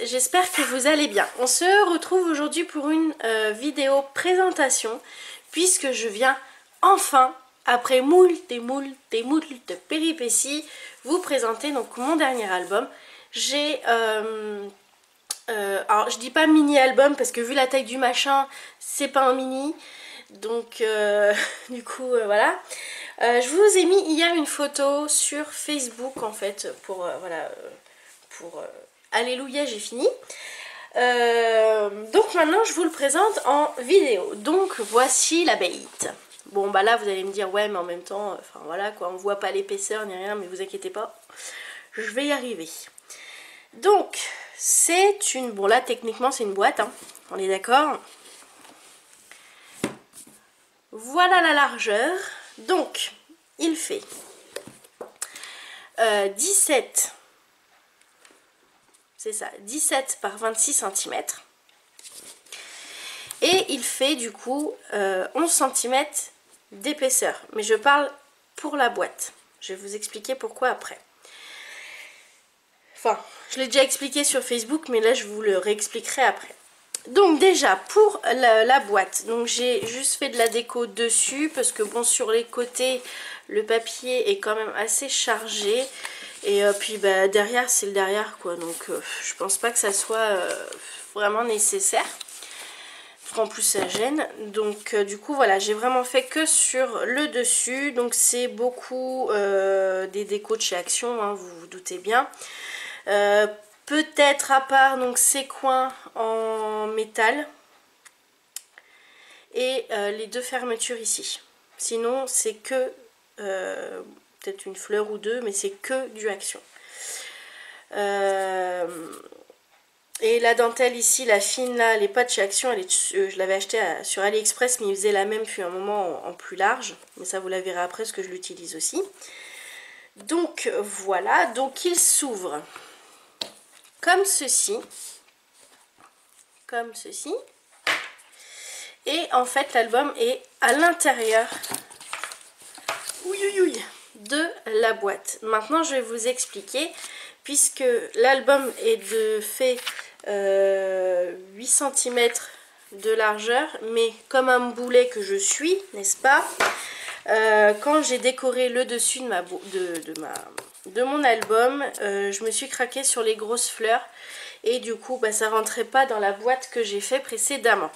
j'espère que vous allez bien. On se retrouve aujourd'hui pour une vidéo présentation, puisque je viens enfin, après moult péripéties, vous présenter donc mon dernier album. J'ai, alors je dis pas mini album parce que vu la taille du machin, c'est pas un mini, donc du coup voilà. Je vous ai mis hier une photo sur Facebook en fait pour voilà pour Alléluia, j'ai fini. Donc maintenant je vous le présente en vidéo. Donc voici la bête. Bon bah là vous allez me dire ouais mais en même temps, enfin voilà quoi, on voit pas l'épaisseur ni rien, mais vous inquiétez pas, je vais y arriver. Donc c'est une, bon là techniquement c'est une boîte, hein, on est d'accord. Voilà la largeur. Donc il fait 17, c'est ça, 17 par 26 cm. Et il fait du coup 11 cm d'épaisseur. Mais je parle pour la boîte. Je vais vous expliquer pourquoi après. Enfin, je l'ai déjà expliqué sur Facebook, mais là je vous le réexpliquerai après. Donc déjà pour la boîte, donc j'ai juste fait de la déco dessus parce que bon, sur les côtés le papier est quand même assez chargé et puis bah, derrière c'est le derrière quoi, donc je pense pas que ça soit vraiment nécessaire. En plus ça gêne, donc du coup voilà, j'ai vraiment fait que sur le dessus. Donc c'est beaucoup des décos de chez Action, hein, vous vous doutez bien. Peut-être à part donc ces coins en métal et les deux fermetures ici. Sinon c'est que peut-être une fleur ou deux, mais c'est que du Action. Et la dentelle ici, la fine là, elle n'est pas de chez Action, elle est je l'avais acheté sur AliExpress, mais il faisait la même depuis un moment en plus large. Mais ça vous la verrez après parce que je l'utilise aussi. Donc voilà, donc il s'ouvre comme ceci. Comme ceci. Et en fait l'album est à l'intérieur de la boîte. Maintenant je vais vous expliquer, puisque l'album est de fait 8 cm de largeur, mais comme un boulet que je suis, n'est-ce pas, quand j'ai décoré le dessus de mon album, je me suis craqué sur les grosses fleurs et du coup bah, ça rentrait pas dans la boîte que j'ai fait précédemment.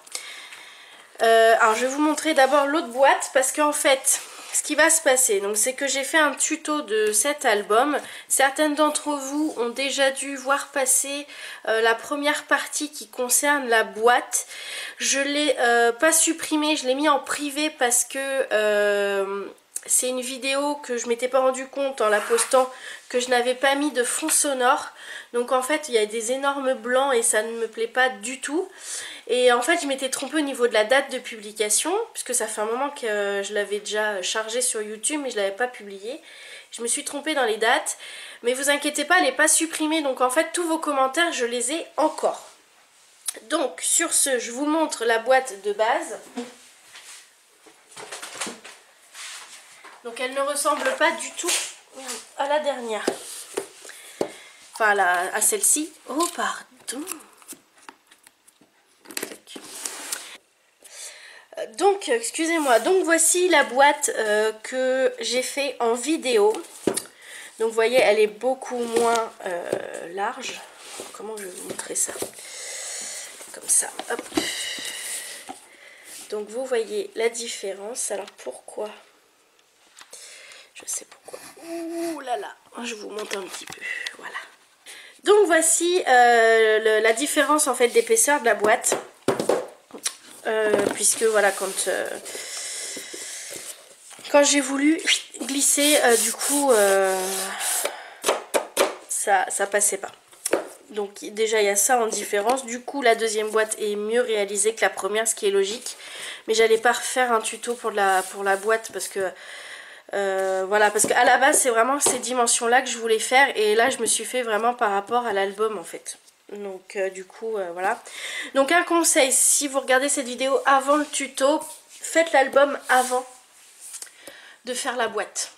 Alors je vais vous montrer d'abord l'autre boîte, parce qu'en fait ce qui va se passer, donc c'est que j'ai fait un tuto de cet album. Certaines d'entre vous ont déjà dû voir passer la première partie qui concerne la boîte. Je l'ai pas supprimée, je l'ai mis en privé parce que c'est une vidéo que je m'étais pas rendu compte en la postant que je n'avais pas mis de fond sonore. Donc en fait il y a des énormes blancs et ça ne me plaît pas du tout. Et en fait je m'étais trompée au niveau de la date de publication, puisque ça fait un moment que je l'avais déjà chargé sur YouTube mais je ne l'avais pas publié. Je me suis trompée dans les dates, mais vous inquiétez pas, elle n'est pas supprimée. Donc en fait tous vos commentaires je les ai encore. Donc sur ce, je vous montre la boîte de base. Donc elle ne ressemble pas du tout à la dernière. Enfin à celle-ci. Oh pardon. Donc excusez-moi, donc voici la boîte que j'ai fait en vidéo. Donc vous voyez elle est beaucoup moins large. Comment je vais vous montrer ça? Comme ça, hop. Donc vous voyez la différence. Alors pourquoi? Je sais pourquoi. Ouh là là, je vous montre un petit peu, voilà. Donc voici la différence en fait d'épaisseur de la boîte. Puisque voilà, quand j'ai voulu glisser, du coup ça passait pas. Donc déjà il y a ça en différence. Du coup la deuxième boîte est mieux réalisée que la première, ce qui est logique. Mais j'allais pas refaire un tuto pour la boîte parce que voilà, parce qu'à la base c'est vraiment ces dimensions là que je voulais faire, et là je me suis fait vraiment par rapport à l'album en fait. Donc du coup voilà. Donc un conseil, si vous regardez cette vidéo avant le tuto, faites l'album avant de faire la boîte.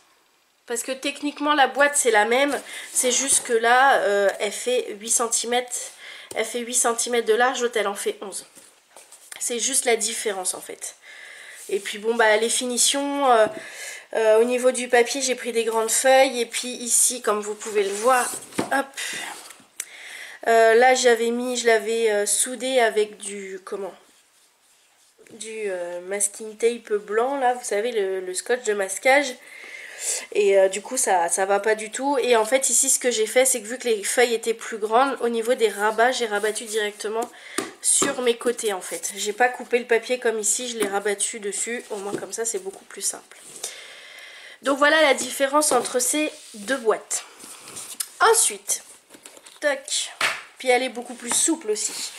Parce que techniquement la boîte c'est la même, c'est juste que là elle fait 8 cm elle fait 8 cm de large, l'autre elle en fait 11. C'est juste la différence en fait. Et puis bon bah les finitions, au niveau du papier j'ai pris des grandes feuilles. Et puis ici comme vous pouvez le voir, hop, là je l'avais soudé avec du, du masking tape blanc là, vous savez le scotch de masquage. Et du coup ça va pas du tout. Et en fait ici ce que j'ai fait, c'est que vu que les feuilles étaient plus grandes, au niveau des rabats j'ai rabattu directement sur mes côtés en fait. J'ai pas coupé le papier comme ici, je l'ai rabattu dessus, au moins comme ça c'est beaucoup plus simple. Donc voilà la différence entre ces deux boîtes. Ensuite, tac, puis elle est beaucoup plus souple aussi.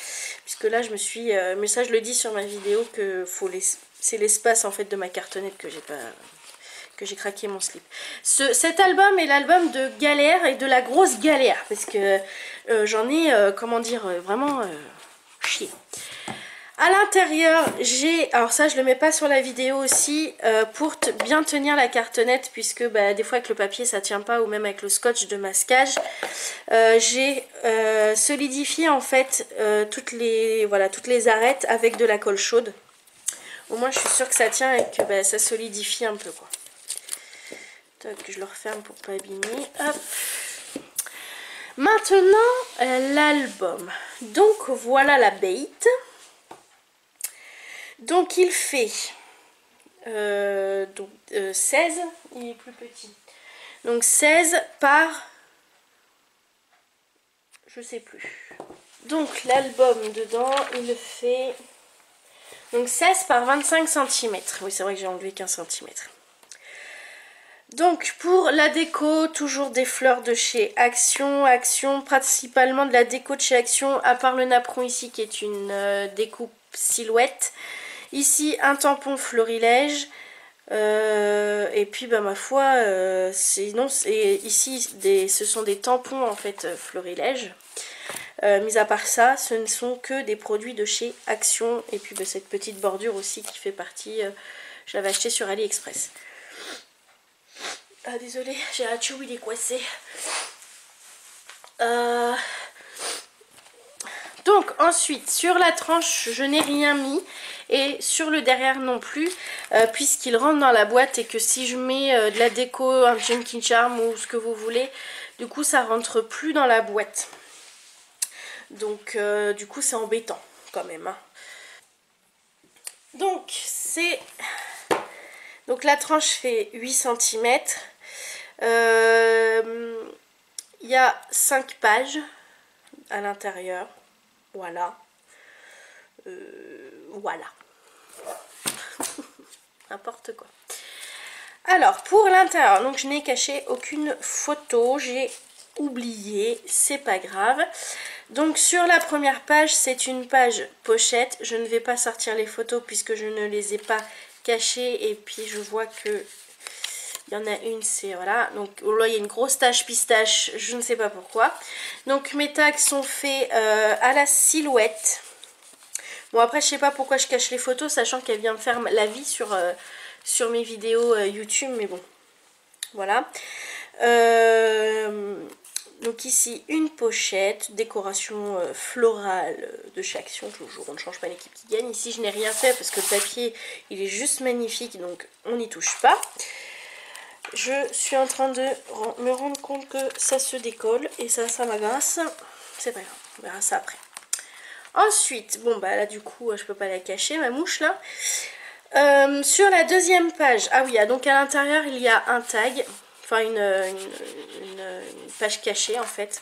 Puisque là je me suis, mais ça je le dis sur ma vidéo, que c'est l'espace en fait de ma cartonnette que j'ai pas... que j'ai craqué mon slip. Cet album est l'album de galère et de la grosse galère. Parce que j'en ai, comment dire, vraiment chier. À l'intérieur, j'ai... Alors ça, je le mets pas sur la vidéo aussi, pour bien tenir la cartonnette. Puisque bah, des fois avec le papier, ça tient pas. Ou même avec le scotch de masquage. J'ai solidifié en fait toutes les arêtes avec de la colle chaude. Au moins, je suis sûre que ça tient et que bah, ça solidifie un peu quoi. Je le referme pour pas abîmer. Hop. Maintenant l'album. Donc voilà la bête. Donc il fait 16. Il est plus petit. Donc 16 par... je sais plus. Donc l'album dedans il fait... donc 16 par 25 cm. Oui c'est vrai que j'ai enlevé 15 cm. Donc pour la déco, toujours des fleurs de chez Action. Action, principalement de la déco de chez Action, à part le napperon ici qui est une découpe silhouette. Ici un tampon florilège. Et puis bah ma foi, sinon ici ce sont des tampons en fait florilège. Mis à part ça, ce ne sont que des produits de chez Action. Et puis bah, cette petite bordure aussi qui fait partie, je l'avais acheté sur AliExpress. Ah désolée, j'ai un chou, il est coincé. Donc ensuite, sur la tranche, je n'ai rien mis. Et sur le derrière non plus, puisqu'il rentre dans la boîte. Et que si je mets de la déco, un Junkin Charm ou ce que vous voulez, du coup ça rentre plus dans la boîte. Donc du coup c'est embêtant quand même. Hein. Donc la tranche fait 8 cm. Il y a 5 pages à l'intérieur. Voilà. Voilà. N'importe quoi. Alors, pour l'intérieur, donc je n'ai caché aucune photo. J'ai oublié, c'est pas grave. Donc sur la première page, c'est une page pochette. Je ne vais pas sortir les photos puisque je ne les ai pas cachées. Et puis je vois que il y en a une, c'est voilà. Donc là, il y a une grosse tache pistache, je ne sais pas pourquoi. Donc mes tags sont faits à la silhouette. Bon après, je sais pas pourquoi je cache les photos, sachant qu'elle vient me faire la vie sur mes vidéos YouTube, mais bon, voilà. Donc ici, une pochette, décoration florale de chez Action, toujours, on ne change pas l'équipe qui gagne. Ici, je n'ai rien fait parce que le papier, il est juste magnifique, donc on n'y touche pas. Je suis en train de me rendre compte que ça se décolle et ça m'agace. C'est pas grave, on verra ça après. Ensuite, bon bah là du coup je peux pas la cacher, ma mouche là. Sur la deuxième page, ah oui, donc à l'intérieur il y a un tag, enfin une page cachée en fait.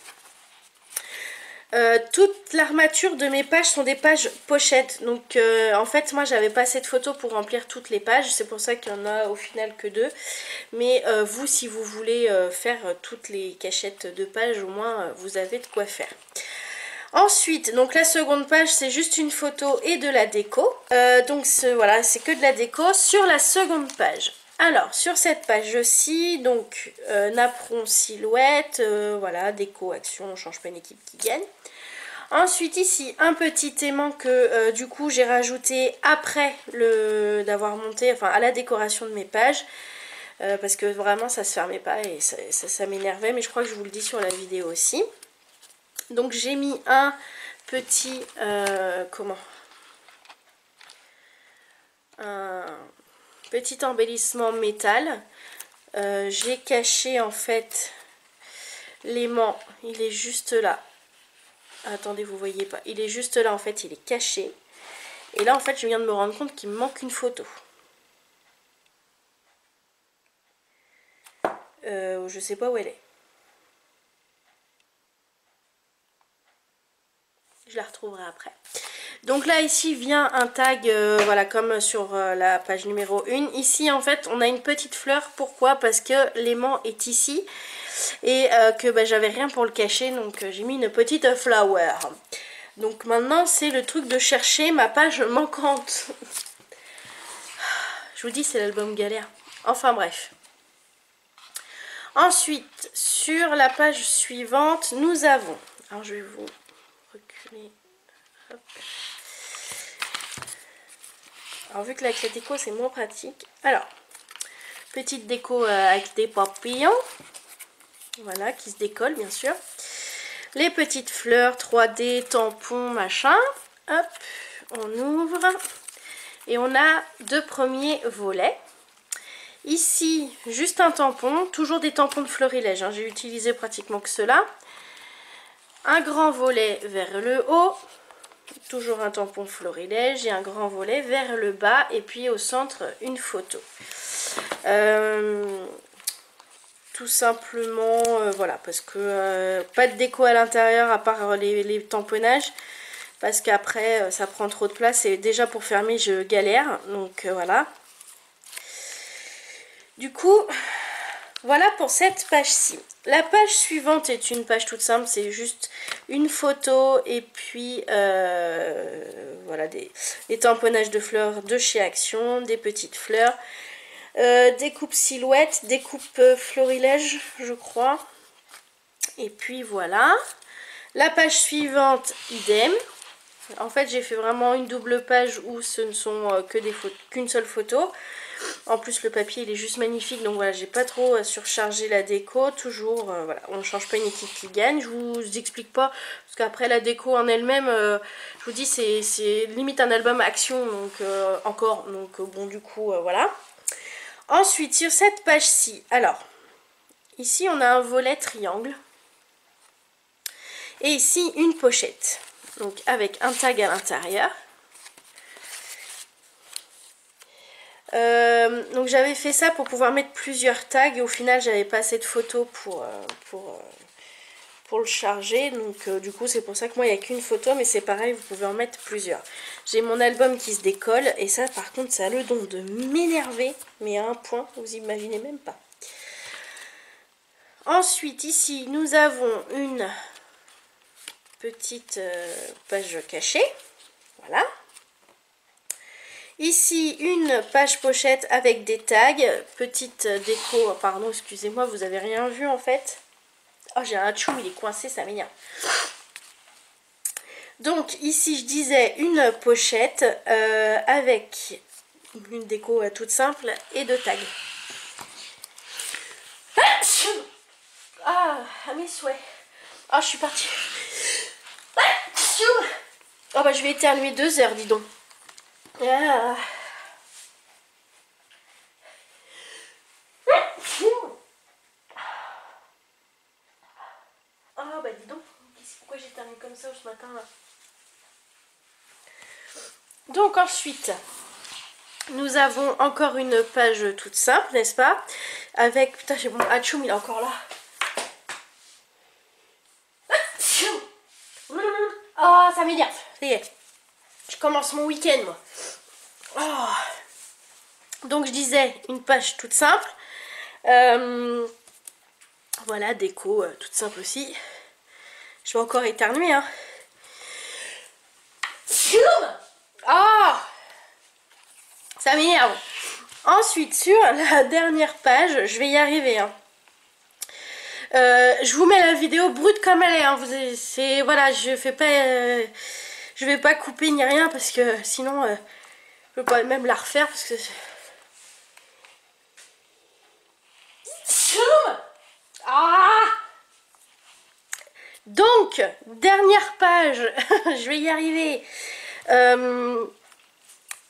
Toute l'armature de mes pages sont des pages pochettes. Donc en fait moi j'avais pas assez de photos pour remplir toutes les pages. C'est pour ça qu'il y en a au final que 2. Mais vous si vous voulez faire toutes les cachettes de pages, au moins vous avez de quoi faire. Ensuite, donc la seconde page c'est juste une photo et de la déco. Donc voilà, c'est que de la déco. Sur la seconde page, alors sur cette page-ci, donc napperon silhouette, voilà, déco, action, on change pas une équipe qui gagne. Ensuite ici un petit aimant que du coup j'ai rajouté après d'avoir monté, enfin à la décoration de mes pages. Parce que vraiment ça se fermait pas et ça m'énervait, mais je crois que je vous le dis sur la vidéo aussi. Donc j'ai mis un petit comment, un petit embellissement métal. J'ai caché en fait l'aimant, il est juste là. Attendez, vous voyez pas, il est juste là en fait, il est caché. Et là en fait je viens de me rendre compte qu'il me manque une photo. Je sais pas où elle est. Je la retrouverai après. Donc là ici vient un tag, voilà, comme sur la page numéro 1. Ici en fait on a une petite fleur. Pourquoi? Parce que l'aimant est ici. Et que bah, j'avais rien pour le cacher. Donc j'ai mis une petite flower. Donc maintenant c'est le truc de chercher ma page manquante. Je vous dis, c'est l'album galère. Enfin bref. Ensuite, sur la page suivante, nous avons... Alors je vais vous reculer. Hop. Alors vu que la clé déco c'est moins pratique. Alors, petite déco avec des papillons. Voilà, qui se décollent bien sûr. Les petites fleurs 3D, tampons, machin. Hop, on ouvre. Et on a deux premiers volets. Ici, juste un tampon, toujours des tampons de florilège, hein. J'ai utilisé pratiquement que cela. Un grand volet vers le haut, toujours un tampon florilège et un grand volet vers le bas. Et puis au centre, une photo. Tout simplement, voilà, parce que pas de déco à l'intérieur à part les tamponnages. Parce qu'après, ça prend trop de place et déjà pour fermer, je galère. Donc voilà. Du coup, voilà pour cette page-ci. La page suivante est une page toute simple, c'est juste une photo et puis voilà des tamponnages de fleurs de chez Action, des petites fleurs, des coupes silhouettes, des coupes florilèges, je crois. Et puis voilà. La page suivante, idem. En fait, j'ai fait vraiment une double page où ce ne sont que qu'une seule photo. En plus le papier il est juste magnifique, donc voilà, j'ai pas trop surchargé la déco. Toujours voilà, on ne change pas une équipe qui gagne. Je vous explique pas parce qu'après la déco en elle-même, je vous dis c'est limite un album Action, donc encore, donc bon du coup voilà. Ensuite sur cette page-ci, alors ici on a un volet triangle et ici une pochette, donc avec un tag à l'intérieur. Donc j'avais fait ça pour pouvoir mettre plusieurs tags et au final j'avais pas assez de photos pour le charger, donc du coup c'est pour ça que moi il n'y a qu'une photo, mais c'est pareil, vous pouvez en mettre plusieurs. J'ai mon album qui se décolle et ça par contre ça a le don de m'énerver, mais à un point, vous imaginez même pas. Ensuite ici nous avons une petite page cachée, voilà. Ici, une page pochette avec des tags. Petite déco. Pardon, excusez-moi, vous avez rien vu en fait. Oh, j'ai un tchou, il est coincé, ça m'énerve. Donc, ici, je disais une pochette avec une déco toute simple et de tags. Ah, à mes souhaits. Ah, je suis partie. Oh, bah, je vais éternuer 2 heures, dis donc. Ah. Ah bah dis donc, pourquoi j'ai terminé comme ça ce matin là. Donc ensuite, nous avons encore une page toute simple, n'est-ce pas? Avec, putain j'ai mon Hachoum, il est encore là. Ah, ça m'énerve, ça y est. Je commence mon week-end moi. Oh. Donc je disais, une page toute simple. Voilà, déco toute simple aussi. Je vais encore éternuer, hein. Ah, ça m'énerve. Ensuite, sur la dernière page, je vais y arriver, hein. Je vous mets la vidéo brute comme elle est, hein. Voilà, je vais pas couper ni rien parce que sinon, je peux pas même la refaire parce que. Ah! Donc, dernière page, je vais y arriver.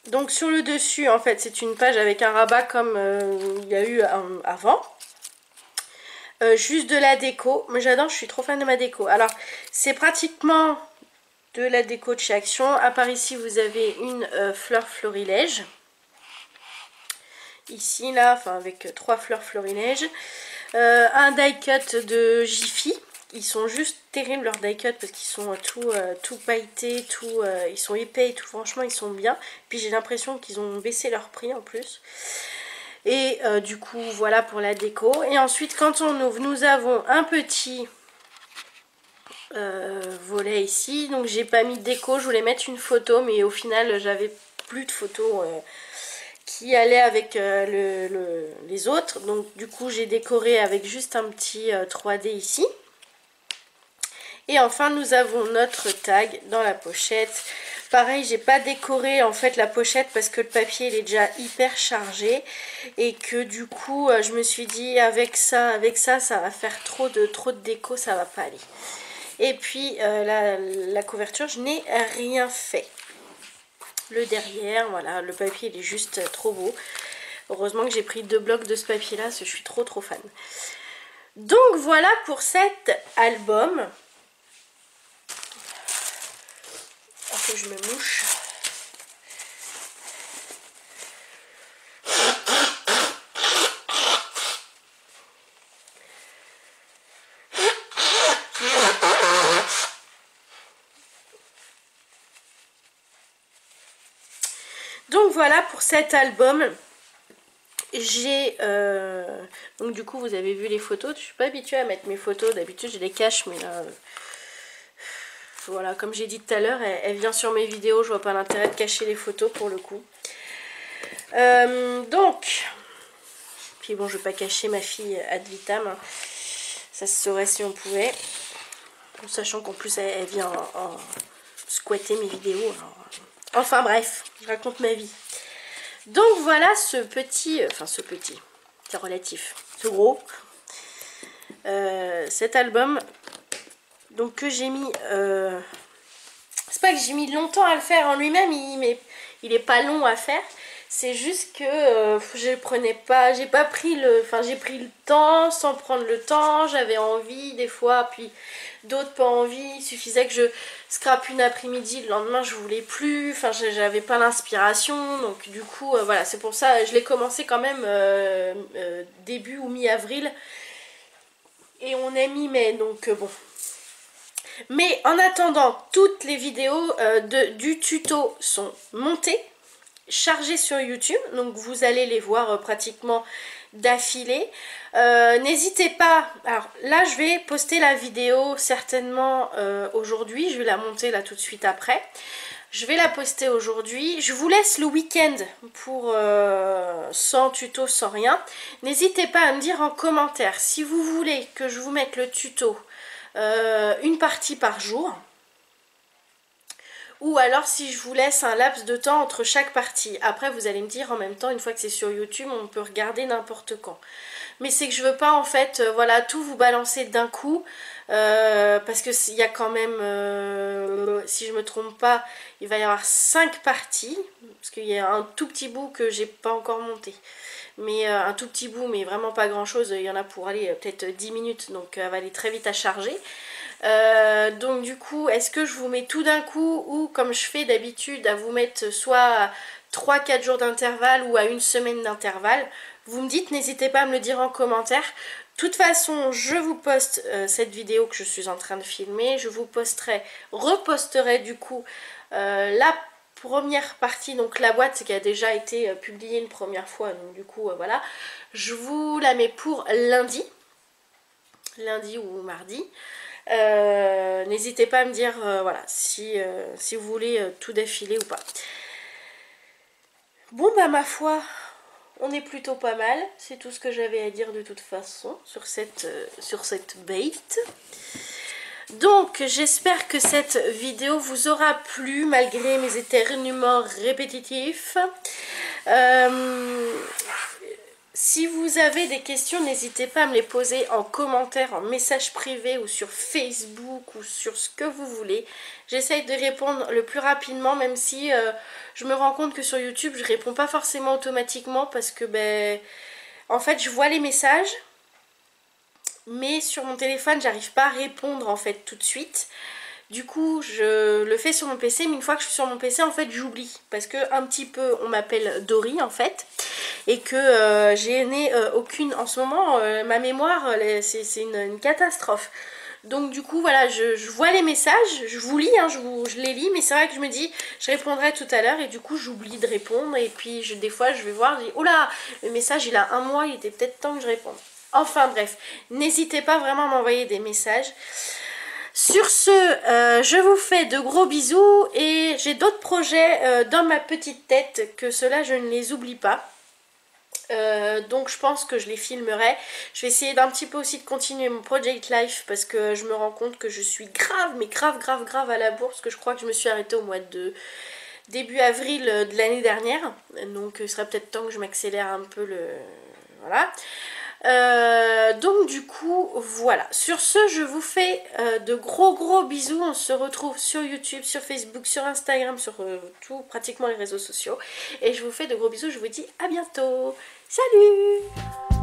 Donc sur le dessus, en fait, c'est une page avec un rabat comme il y a eu avant. Juste de la déco. Mais j'adore, je suis trop fan de ma déco. Alors, c'est pratiquement de la déco de chez Action. À part ici, vous avez une fleur florilège. Ici, là, enfin avec 3 fleurs florilèges. Un die cut de Jiffy. Ils sont juste terribles leurs die cut parce qu'ils sont tout pailletés, ils sont épais et tout. Franchement, ils sont bien. Puis j'ai l'impression qu'ils ont baissé leur prix en plus. Et du coup, voilà pour la déco. Et ensuite, quand on ouvre, nous avons un petit volet ici. Donc j'ai pas mis de déco, je voulais mettre une photo, mais au final, j'avais plus de photos qui allaient avec les autres. Donc du coup, j'ai décoré avec juste un petit 3D ici. Et enfin, nous avons notre tag dans la pochette. Pareil, j'ai pas décoré en fait la pochette parce que le papier il est déjà hyper chargé. Et que du coup, je me suis dit avec ça, ça va faire trop de déco, ça va pas aller. Et puis, la couverture, je n'ai rien fait. Le derrière, voilà, le papier il est juste trop beau. Heureusement que j'ai pris 2 blocs de ce papier là, parce que je suis trop fan. Donc voilà pour cet album. Il faut que je me mouche. Donc voilà pour cet album. J'ai donc du coup vous avez vu les photos. Je suis pas habituée à mettre mes photos. D'habitude je les cache, mais là voilà, comme j'ai dit tout à l'heure, elle vient sur mes vidéos. Je vois pas l'intérêt de cacher les photos pour le coup. Donc, puis bon, je vais pas cacher ma fille ad vitam. Hein. Ça se saurait si on pouvait. En sachant qu'en plus elle vient en squatter mes vidéos. Alors, enfin bref, je raconte ma vie. Donc voilà ce petit, c'est relatif, ce gros, cet album, donc que j'ai mis, c'est pas que j'ai mis longtemps à le faire en lui-même, il est pas long à faire, c'est juste que j'ai pris le temps sans prendre le temps, j'avais envie des fois, puis d'autres pas envie, il suffisait que je scrape une après-midi, le lendemain je voulais plus, enfin j'avais pas l'inspiration, donc du coup voilà, c'est pour ça, je l'ai commencé quand même début ou mi-avril, et on est mi-mai, donc bon. Mais en attendant, toutes les vidéos du tuto sont montées, chargées sur YouTube, donc vous allez les voir pratiquement d'affilée. N'hésitez pas, alors là je vais poster la vidéo certainement aujourd'hui, je vais la monter là tout de suite après. Je vais la poster aujourd'hui. Je vous laisse le week-end pour sans tuto, sans rien. N'hésitez pas à me dire en commentaire si vous voulez que je vous mette le tuto une partie par jour. Ou alors si je vous laisse un laps de temps entre chaque partie. Après vous allez me dire en même temps, une fois que c'est sur YouTube, on peut regarder n'importe quand. Mais c'est que je veux pas en fait voilà, tout vous balancer d'un coup. Parce que il y a quand même, si je me trompe pas, il va y avoir 5 parties. Parce qu'il y a un tout petit bout que j'ai pas encore monté. Mais un tout petit bout, mais vraiment pas grand chose. Il y en a pour aller peut-être 10 minutes. Donc elle va aller très vite à charger. Donc du coup, est-ce que je vous mets tout d'un coup ou comme je fais d'habitude à vous mettre soit à 3-4 jours d'intervalle ou à une semaine d'intervalle? Vous me dites, n'hésitez pas à me le dire en commentaire. De toute façon, je vous poste cette vidéo que je suis en train de filmer. Je vous reposterai du coup la première partie, donc la boîte qui a déjà été publiée une première fois. Donc du coup, voilà. Je vous la mets pour lundi ou mardi. N'hésitez pas à me dire voilà, si vous voulez tout d'affilée ou pas. Bon bah ma foi, on est plutôt pas mal. C'est tout ce que j'avais à dire de toute façon sur cette bait. Donc j'espère que cette vidéo vous aura plu malgré mes éternuements répétitifs. Si vous avez des questions, n'hésitez pas à me les poser en commentaire, en message privé ou sur Facebook ou sur ce que vous voulez. J'essaye de répondre le plus rapidement, même si je me rends compte que sur YouTube, je réponds pas forcément automatiquement parce que en fait, je vois les messages, mais sur mon téléphone, j'arrive pas à répondre en fait tout de suite. Du coup, je le fais sur mon PC, mais une fois que je suis sur mon PC, en fait, j'oublie. Parce que un petit peu, on m'appelle Dory, en fait. Et que j'ai aucune... En ce moment, ma mémoire, c'est une catastrophe. Donc du coup, voilà, je vois les messages, je vous lis, hein, je les lis, mais c'est vrai que je me dis, je répondrai tout à l'heure, et du coup, j'oublie de répondre. Et puis, des fois, je vais voir, je dis, oh là, le message, il a un mois, il était peut-être temps que je réponde. Enfin bref, n'hésitez pas vraiment à m'envoyer des messages. Sur ce, je vous fais de gros bisous et j'ai d'autres projets dans ma petite tête que ceux-là, je ne les oublie pas. Donc je pense que je les filmerai. Je vais essayer d'un petit peu aussi de continuer mon Project Life parce que je me rends compte que je suis grave, mais grave à la bourre parce que je crois que je me suis arrêtée au mois de début avril de l'année dernière. Donc il serait peut-être temps que je m'accélère un peu le... Voilà. Donc du coup voilà, sur ce je vous fais de gros bisous. On se retrouve sur YouTube, sur Facebook, sur Instagram, sur tout pratiquement les réseaux sociaux, et je vous fais de gros bisous. Je vous dis à bientôt, salut.